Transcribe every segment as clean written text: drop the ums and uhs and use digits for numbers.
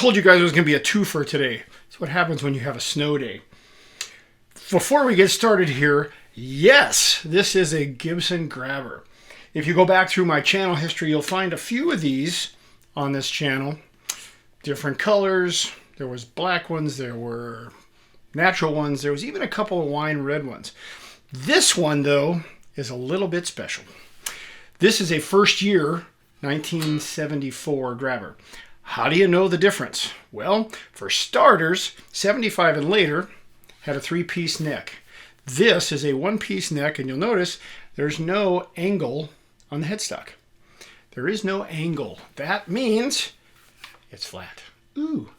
told you guys it was going to be a twofer today. That's what happens when you have a snow day. Before we get started here, yes, this is a Gibson Grabber. If you go back through my channel history, you'll find a few of these on this channel. Different colors. There was black ones. There were natural ones. There was even a couple of wine red ones. This one, though, is a little bit special. This is a first year 1974 Grabber. How do you know the difference? Well, for starters, 75 and later had a three-piece neck. This is a one-piece neck, and you'll notice there's no angle on the headstock. There is no angle. That means it's flat. Ooh,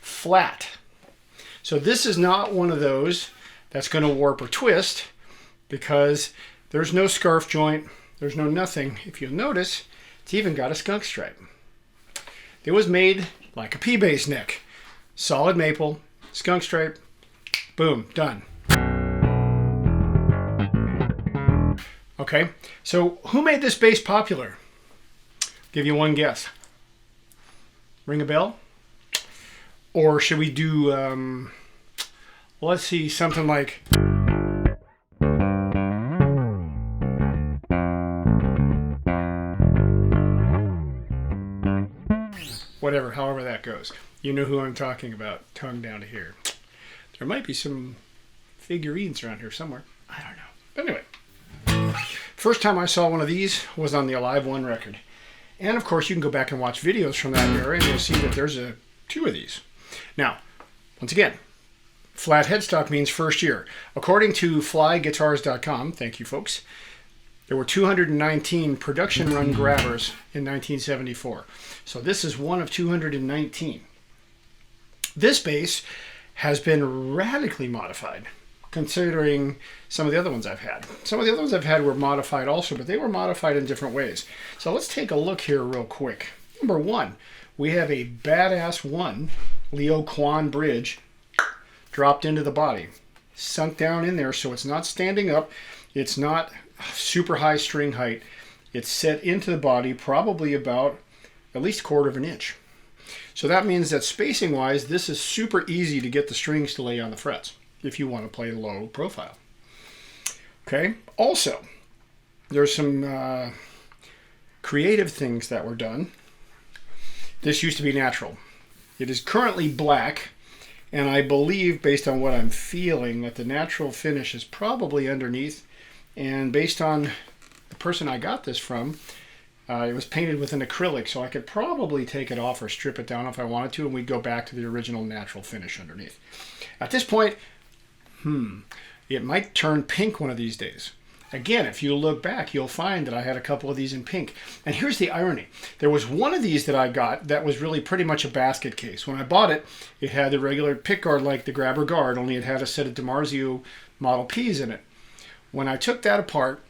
flat. So this is not one of those that's going to warp or twist because there's no scarf joint. There's no nothing. If you'll notice, it's even got a skunk stripe. It was made like a P-base neck. Solid maple, skunk stripe, boom, done. Okay, so who made this bass popular? Give you one guess. Ring a bell? Or should we do, let's see, something like... Whatever, however that goes. You know who I'm talking about. Tongue down to here. There might be some figurines around here somewhere. I don't know. But anyway. First time I saw one of these was on the Alive 1 record. And of course you can go back and watch videos from that era and you'll see that there's two of these. Now, once again, flat headstock means first year. According to flyguitars.com, thank you folks, there were 219 production run Grabbers in 1974. So this is one of 219. This bass has been radically modified, considering some of the other ones I've had. Some of the other ones I've had were modified also, but they were modified in different ways. So let's take a look here real quick. Number one, we have a badass one Leo Kwan bridge dropped into the body, sunk down in there so it's not standing up. It's not super high string height. It's set into the body probably about at least 1/4 of an inch. So that means that spacing wise, this is super easy to get the strings to lay on the frets if you want to play low profile. Okay, also there's some creative things that were done. This used to be natural. It is currently black, and I believe based on what I'm feeling that the natural finish is probably underneath. And based on the person I got this from, it was painted with an acrylic, so I could probably take it off or strip it down if I wanted to, and we'd go back to the original natural finish underneath. At this point, it might turn pink one of these days. Again, if you look back, you'll find that I had a couple of these in pink. And here's the irony. There was one of these that I got that was really pretty much a basket case. When I bought it, it had the regular pickguard like the Grabber guard, only it had a set of DiMarzio Model Ps in it. When I took that apart,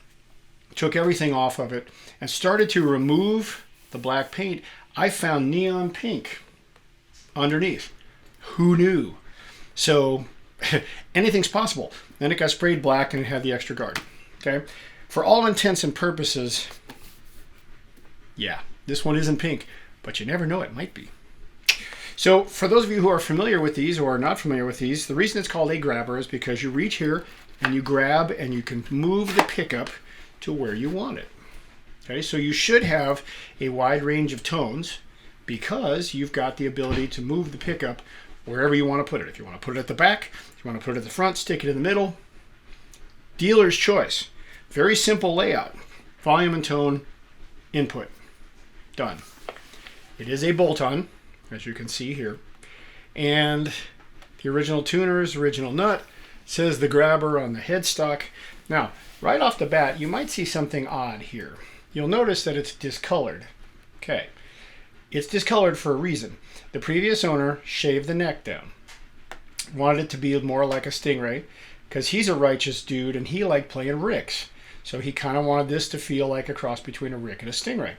took everything off of it, and started to remove the black paint, I found neon pink underneath. Who knew? So anything's possible. Then it got sprayed black and it had the extra guard. Okay? For all intents and purposes, yeah, this one isn't pink, but you never know, it might be. So for those of you who are familiar with these or are not familiar with these, the reason it's called a Grabber is because you reach here and you grab and you can move the pickup to where you want it. Okay, so you should have a wide range of tones because you've got the ability to move the pickup wherever you want to put it. If you want to put it at the back, if you want to put it at the front, stick it in the middle. Dealer's choice. Very simple layout. Volume and tone, input. Done. It is a bolt-on, as you can see here. And the original tuner's original nut says the Grabber on the headstock. Now, right off the bat, you might see something odd here. You'll notice that it's discolored. Okay. It's discolored for a reason. The previous owner shaved the neck down. Wanted it to be more like a Stingray because he's a righteous dude and he liked playing ricks. So he kind of wanted this to feel like a cross between a rick and a Stingray.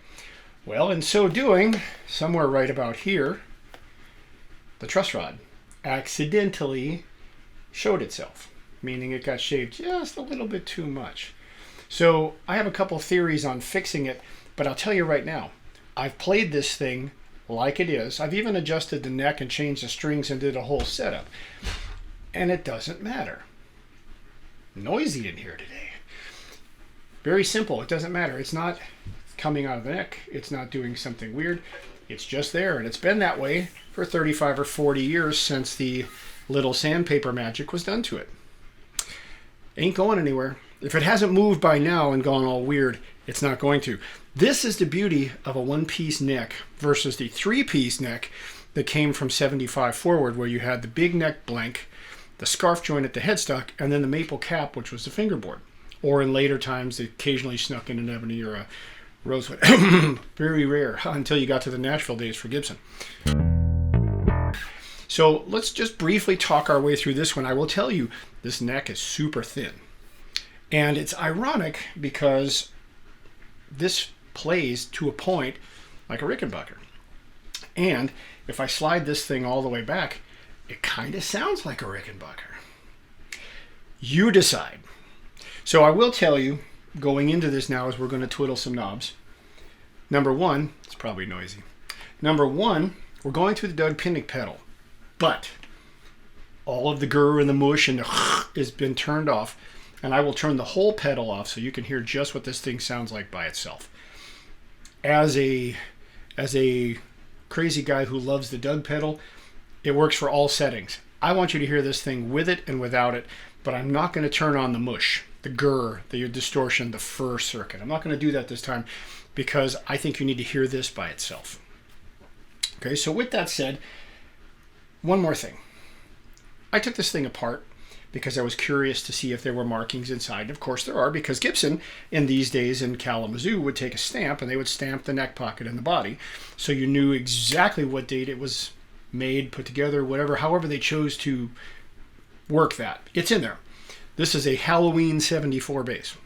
Well, in so doing, somewhere right about here, the truss rod accidentally showed itself, meaning it got shaved just a little bit too much. So I have a couple theories on fixing it, but I'll tell you right now, I've played this thing like it is. I've even adjusted the neck and changed the strings and did a whole setup. And it doesn't matter. Noisy in here today. Very simple. It doesn't matter. It's not coming out of the neck. It's not doing something weird. It's just there. And it's been that way for 35 or 40 years since the little sandpaper magic was done to it. Ain't going anywhere. If it hasn't moved by now and gone all weird, it's not going to. This is the beauty of a one-piece neck versus the three-piece neck that came from 75 forward, where you had the big neck blank, the scarf joint at the headstock, and then the maple cap, which was the fingerboard. Or in later times, they occasionally snuck in an ebony or a rosewood. Very rare until you got to the Nashville days for Gibson. So let's just briefly talk our way through this one. I will tell you, this neck is super thin. And it's ironic because this plays to a point like a Rickenbacker. And if I slide this thing all the way back, it kind of sounds like a Rickenbacker. You decide. So I will tell you, going into this now, as we're going to twiddle some knobs. Number one, it's probably noisy. Number one, we're going through the Doug Pinnick pedal, but all of the grr and the mush and the has been turned off, and I will turn the whole pedal off so you can hear just what this thing sounds like by itself. As a crazy guy who loves the Doug pedal, it works for all settings. I want you to hear this thing with it and without it, but I'm not going to turn on the mush, the grr, the distortion, the fur circuit. I'm not going to do that this time because I think you need to hear this by itself. Okay, so with that said, one more thing. I took this thing apart because I was curious to see if there were markings inside. Of course there are, because Gibson in these days in Kalamazoo would take a stamp and they would stamp the neck pocket and the body, so you knew exactly what date it was made, put together, whatever, however they chose to work that. It's in there. This is a Halloween 74 bass.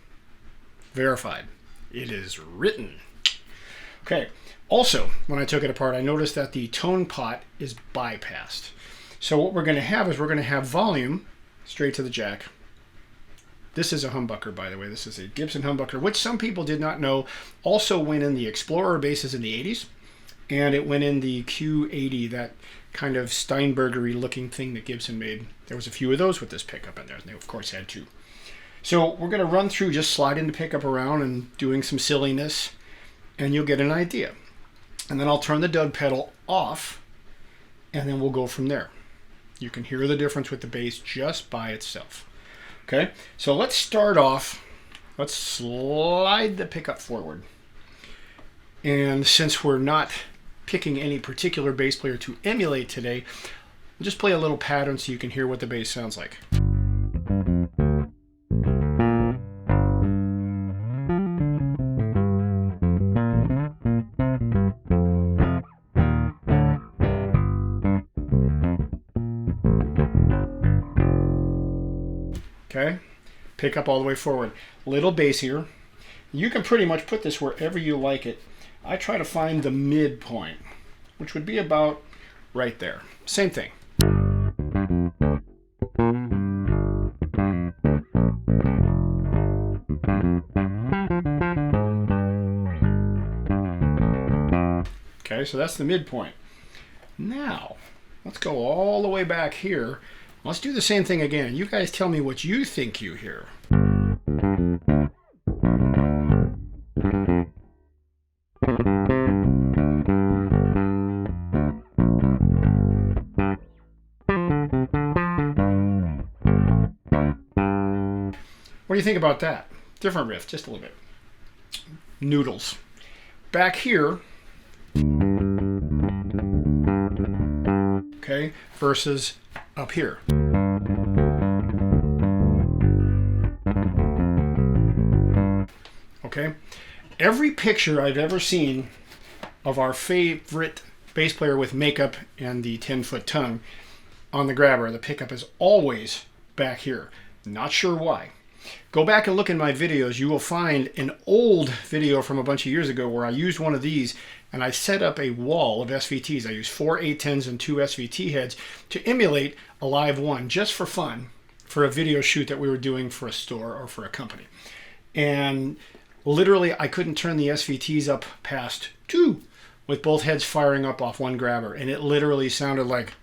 Verified. It is written. Okay. Also, when I took it apart, I noticed that the tone pot is bypassed. So what we're going to have is we're going to have volume straight to the jack. This is a humbucker, by the way. This is a Gibson humbucker, which some people did not know also went in the Explorer basses in the 80s. And it went in the Q80, that kind of Steinbergery looking thing that Gibson made. There was a few of those with this pickup in there, and they of course had two. So we're going to run through, just sliding the pickup around and doing some silliness, and you'll get an idea. And then I'll turn the Doug pedal off, and then we'll go from there. You can hear the difference with the bass just by itself. Okay, so let's start off. Let's slide the pickup forward. And since we're not picking any particular bass player to emulate today, I'll just play a little pattern so you can hear what the bass sounds like. Okay, pick up all the way forward. Little bassier. You can pretty much put this wherever you like it. I try to find the midpoint, which would be about right there. Same thing. Okay, so that's the midpoint. Now, let's go all the way back here. Let's do the same thing again. You guys tell me what you think you hear. What do you think about that? Different riff, just a little bit. Noodles. Back here, okay, versus up here. Okay, every picture I've ever seen of our favorite bass player with makeup and the 10-foot tongue on the grabber, the pickup is always back here. Not sure why. Go back and look in my videos. You will find an old video from a bunch of years ago where I used one of these and I set up a wall of SVTs. I used 4 810s and 2 SVT heads to emulate a live one just for fun for a video shoot that we were doing for a store or for a company. And literally I couldn't turn the SVTs up past 2 with both heads firing up off one grabber, and it literally sounded like...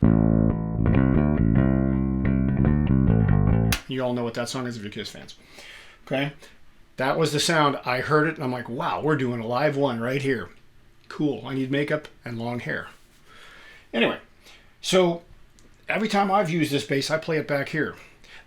You all know what that song is if you're Kiss fans. Okay? That was the sound. I heard it, and I'm like, wow, we're doing a live one right here. Cool. I need makeup and long hair. Anyway, so every time I've used this bass, I play it back here.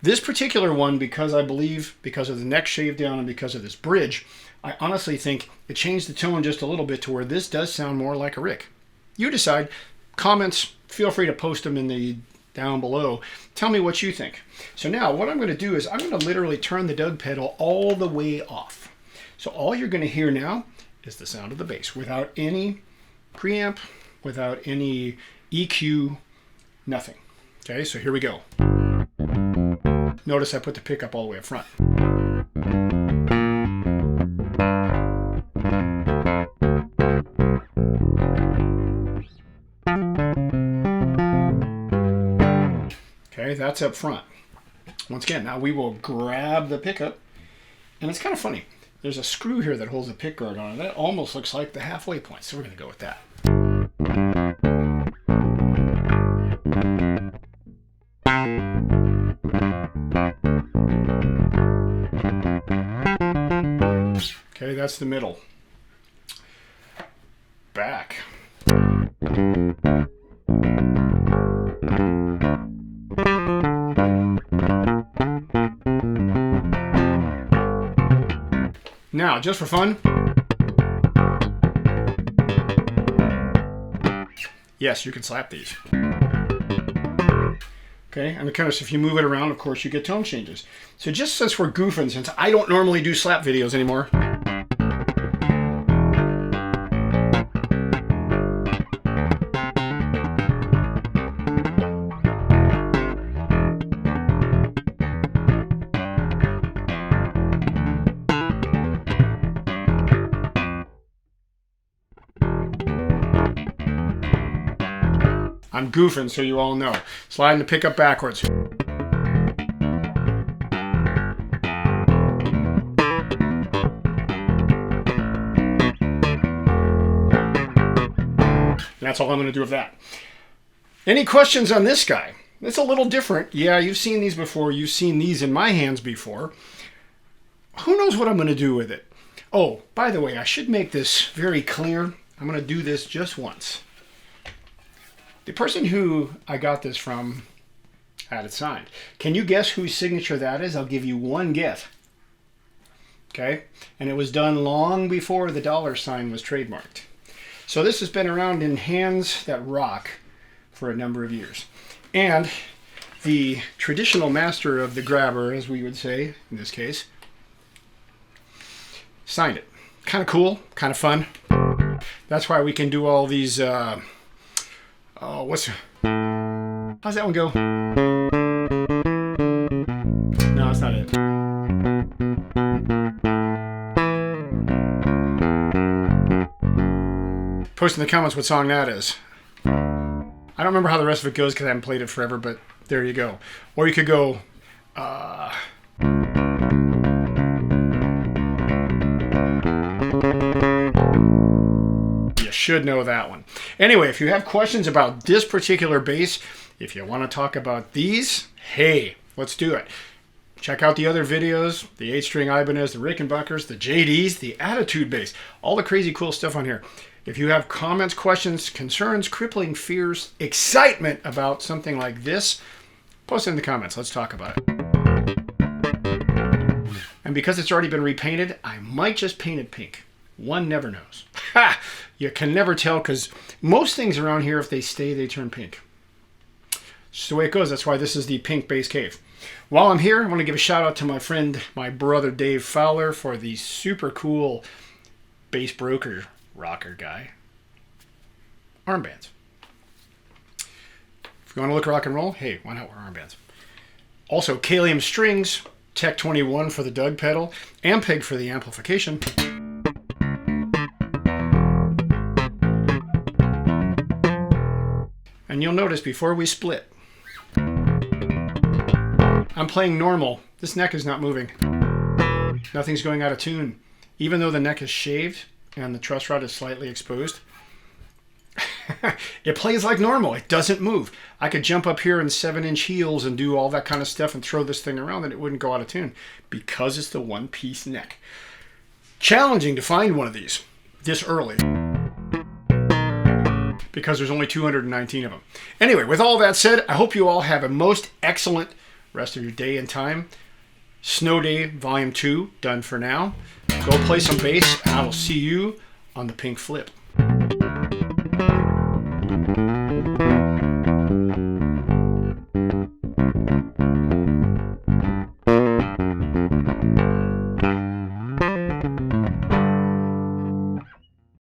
This particular one, because I believe, because of the neck shaved down and because of this bridge, I honestly think it changed the tone just a little bit to where this does sound more like a Rick. You decide. Comments, feel free to post them in the down below. Tell me what you think. So now what I'm going to do is I'm going to literally turn the Doug pedal all the way off. So all you're going to hear now is the sound of the bass without any preamp, without any EQ, nothing. Okay, so here we go. Notice I put the pickup all the way up front. Okay, that's up front. Once again, now we will grab the pickup, and it's kind of funny. There's a screw here that holds the pick guard on it. That almost looks like the halfway point, so we're going to go with that. Okay, that's the middle. Back. Now, just for fun, yes, you can slap these. Okay, and kind of, if you move it around, of course, you get tone changes. So just since we're goofing, since I don't normally do slap videos anymore, I'm goofing, so you all know. Sliding the pickup backwards. That's all I'm going to do with that. Any questions on this guy? It's a little different. Yeah, you've seen these before. You've seen these in my hands before. Who knows what I'm going to do with it? Oh, by the way, I should make this very clear. I'm going to do this just once. The person who I got this from had it signed. Can you guess whose signature that is? I'll give you one guess. Okay? And it was done long before the dollar sign was trademarked. So this has been around in hands that rock for a number of years. And the traditional master of the grabber, as we would say in this case, signed it. Kind of cool, kind of fun. That's why we can do all these... how's that one go? No, that's not it. Post in the comments what song that is. I don't remember how the rest of it goes because I haven't played it forever, but there you go. Or you could go, you should know that one. Anyway, if you have questions about this particular bass, if you want to talk about these, hey, let's do it. Check out the other videos, the 8-string Ibanez, the Rickenbackers, the JDs, the Attitude bass, all the crazy cool stuff on here. If you have comments, questions, concerns, crippling fears, excitement about something like this, post it in the comments. Let's talk about it. And because it's already been repainted, I might just paint it pink. One never knows. Ha! You can never tell because most things around here, if they stay, they turn pink. It's just the way it goes. That's why this is the Pink Bass Cave. While I'm here, I want to give a shout out to my friend, my brother Dave Fowler, for the super cool bass broker rocker guy armbands. If you want to look rock and roll, hey, why not wear armbands? Also, Kalium strings, Tech 21 for the Doug pedal, Ampeg for the amplification. And you'll notice before we split, I'm playing normal. This neck is not moving. Nothing's going out of tune. Even though the neck is shaved and the truss rod is slightly exposed, It plays like normal. It doesn't move. I could jump up here in 7-inch heels and do all that kind of stuff and throw this thing around and it wouldn't go out of tune because it's the one-piece neck. Challenging to find one of these this early because there's only 219 of them. Anyway, with all that said, I hope you all have a most excellent rest of your day and time. Snow Day Volume 2 done for now. Go play some bass, and I will see you on the pink flip.